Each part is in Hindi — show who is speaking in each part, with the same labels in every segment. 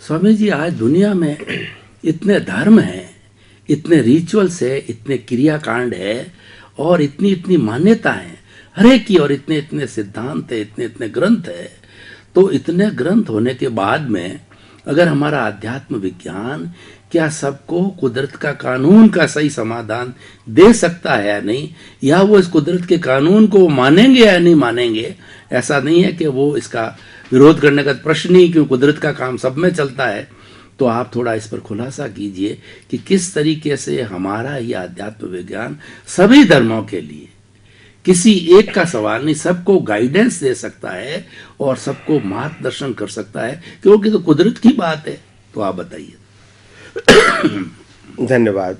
Speaker 1: स्वामी जी, आज दुनिया में इतने धर्म हैं, इतने रिचुअल्स है, इतने क्रियाकांड है और इतनी इतनी मान्यता है हर एक की, और इतने इतने सिद्धांत है, इतने इतने ग्रंथ है। तो इतने ग्रंथ होने के बाद में अगर हमारा अध्यात्म विज्ञान क्या सबको कुदरत का कानून का सही समाधान दे सकता है या नहीं, या वो इस कुदरत के कानून को मानेंगे या नहीं मानेंगे, ऐसा नहीं है कि वो इसका विरोध करने का प्रश्न ही, क्यों कुदरत का काम सब में चलता है। तो आप थोड़ा इस पर खुलासा कीजिए कि किस तरीके से हमारा ये अध्यात्म विज्ञान सभी धर्मों के लिए, किसी एक का सवाल नहीं, सबको गाइडेंस दे सकता है और सबको मार्गदर्शन कर सकता है, क्योंकि तो कुदरत की बात है। तो आप बताइए।
Speaker 2: धन्यवाद।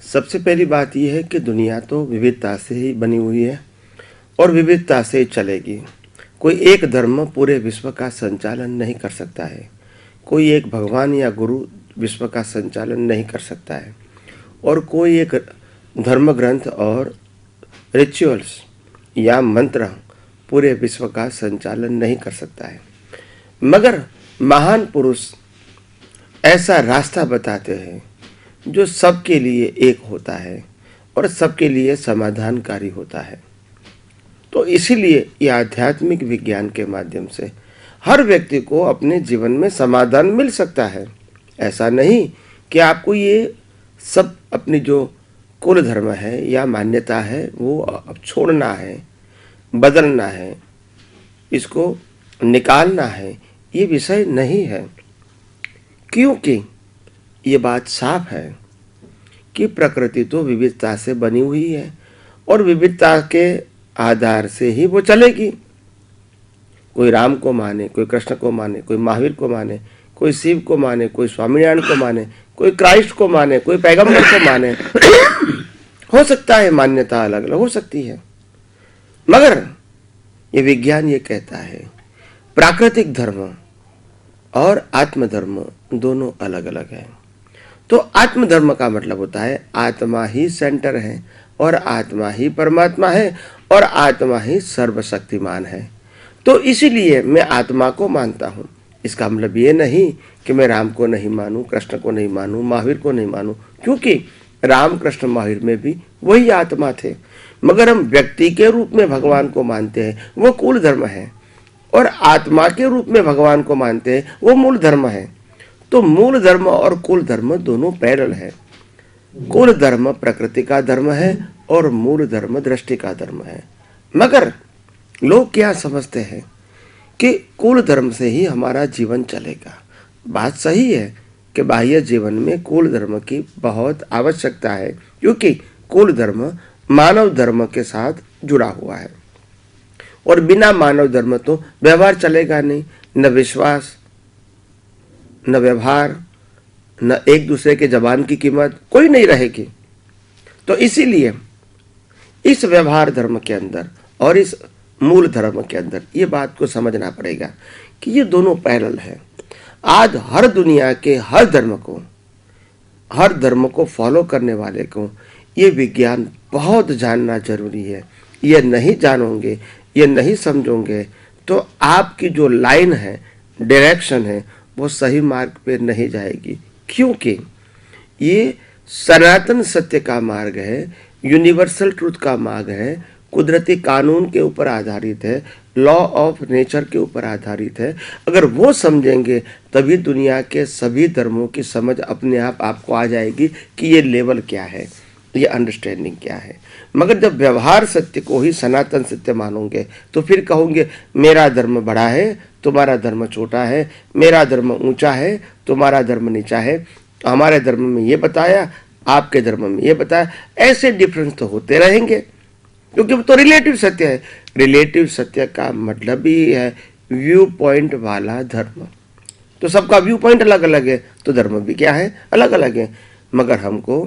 Speaker 2: सबसे पहली बात यह है कि दुनिया तो विविधता से ही बनी हुई है और विविधता से ही चलेगी। कोई एक धर्म पूरे विश्व का संचालन नहीं कर सकता है, कोई एक भगवान या गुरु विश्व का संचालन नहीं कर सकता है, और कोई एक धर्म ग्रंथ और रिचुअल्स या मंत्र पूरे विश्व का संचालन नहीं कर सकता है। मगर महान पुरुष ऐसा रास्ता बताते हैं जो सबके लिए एक होता है और सबके लिए समाधानकारी होता है। तो इसीलिए यह आध्यात्मिक विज्ञान के माध्यम से हर व्यक्ति को अपने जीवन में समाधान मिल सकता है। ऐसा नहीं कि आपको ये सब अपनी जो कुल धर्म है या मान्यता है वो अब छोड़ना है, बदलना है, इसको निकालना है, ये विषय नहीं है। क्योंकि ये बात साफ है कि प्रकृति तो विविधता से बनी हुई है और विविधता के आधार से ही वो चलेगी। कोई राम को माने, कोई कृष्ण को माने, कोई महावीर को माने, कोई शिव को माने, कोई स्वामीनारायण को माने, कोई क्राइस्ट को माने, कोई पैगंबर को माने। हो सकता है मान्यता अलग अलग हो सकती है, मगर ये विज्ञान ये कहता है प्राकृतिक धर्म और आत्मधर्म दोनों अलग अलग है। तो आत्मधर्म का मतलब होता है आत्मा ही सेंटर है और आत्मा ही परमात्मा है और आत्मा ही सर्वशक्तिमान है। तो इसीलिए मैं आत्मा को मानता हूँ। इसका मतलब ये नहीं कि मैं राम को नहीं मानूं, कृष्ण को नहीं मानूं, महावीर को नहीं मानूं, क्योंकि राम कृष्ण महावीर में भी वही आत्मा थे। मगर हम व्यक्ति के रूप में भगवान को मानते हैं, वो कुल धर्म है, और आत्मा के रूप में भगवान को मानते हैं, वो मूल धर्म है। तो मूल धर्म और कुल धर्म दोनों पैरेलल है। कुल धर्म प्रकृति का धर्म है और मूल धर्म दृष्टि का धर्म है। मगर लोग क्या समझते हैं कि कुल धर्म से ही हमारा जीवन चलेगा। बात सही है कि बाह्य जीवन में कुल धर्म की बहुत आवश्यकता है, क्योंकि कुल धर्म मानव धर्म के साथ जुड़ा हुआ है और बिना मानव धर्म तो व्यवहार चलेगा नहीं, न विश्वास, न व्यवहार, न एक दूसरे के जबान की कीमत कोई नहीं रहेगी। तो इसीलिए इस व्यवहार धर्म के अंदर और इस मूल धर्म के अंदर ये बात को समझना पड़ेगा कि ये दोनों पैरेलल है। आज हर दुनिया के हर धर्म को फॉलो करने वाले को ये विज्ञान बहुत जानना जरूरी है। ये नहीं जानोगे, ये नहीं समझोगे तो आपकी जो लाइन है, डायरेक्शन है, वो सही मार्ग पे नहीं जाएगी। क्योंकि ये सनातन सत्य का मार्ग है, यूनिवर्सल ट्रूथ का मार्ग है, कुदरती कानून के ऊपर आधारित है, लॉ ऑफ नेचर के ऊपर आधारित है। अगर वो समझेंगे तभी दुनिया के सभी धर्मों की समझ अपने आप आपको आ जाएगी कि ये लेवल क्या है, ये अंडरस्टैंडिंग क्या है। मगर जब व्यवहार सत्य को ही सनातन सत्य मानोगे तो फिर कहोगे मेरा धर्म बड़ा है, तुम्हारा धर्म छोटा है, मेरा धर्म ऊंचा है, तुम्हारा धर्म नीचा है, हमारे धर्म में ये बताया, आपके धर्म में ये बताया। ऐसे डिफरेंस तो होते रहेंगे, क्योंकि वो तो रिलेटिव सत्य है। रिलेटिव सत्य का मतलब ही है व्यू पॉइंट वाला धर्म। तो सबका व्यू पॉइंट अलग अलग है, तो धर्म भी क्या है, अलग अलग है। मगर हमको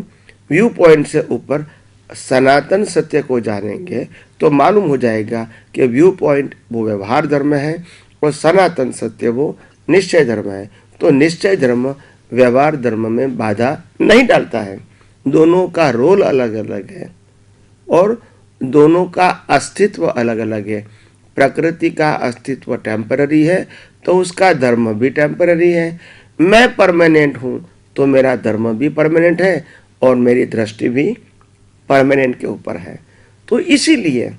Speaker 2: व्यू पॉइंट से ऊपर सनातन सत्य को जानेंगे तो मालूम हो जाएगा कि व्यू पॉइंट वो व्यवहार धर्म है और सनातन सत्य वो निश्चय धर्म है। तो निश्चय धर्म व्यवहार धर्म में बाधा नहीं डालता है। दोनों का रोल अलग अलग है और दोनों का अस्तित्व अलग अलग है। प्रकृति का अस्तित्व टेम्पररी है, तो उसका धर्म भी टेम्पररी है। मैं परमानेंट हूँ तो मेरा धर्म भी परमानेंट है और मेरी दृष्टि भी परमानेंट के ऊपर है। तो इसीलिए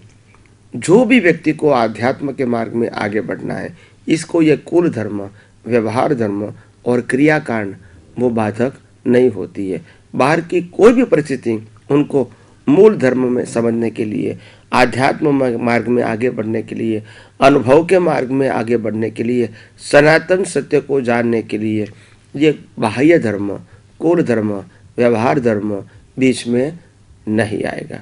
Speaker 2: जो भी व्यक्ति को आध्यात्म के मार्ग में आगे बढ़ना है, इसको ये कुल धर्म, व्यवहार धर्म और क्रियाकांड वो बाधक नहीं होती है। बाहर की कोई भी परिस्थिति उनको मूल धर्म में समझने के लिए, आध्यात्म मार्ग में आगे बढ़ने के लिए, अनुभव के मार्ग में आगे बढ़ने के लिए, सनातन सत्य को जानने के लिए ये बाह्य धर्म, कुल धर्म, व्यवहार धर्म बीच में नहीं आएगा।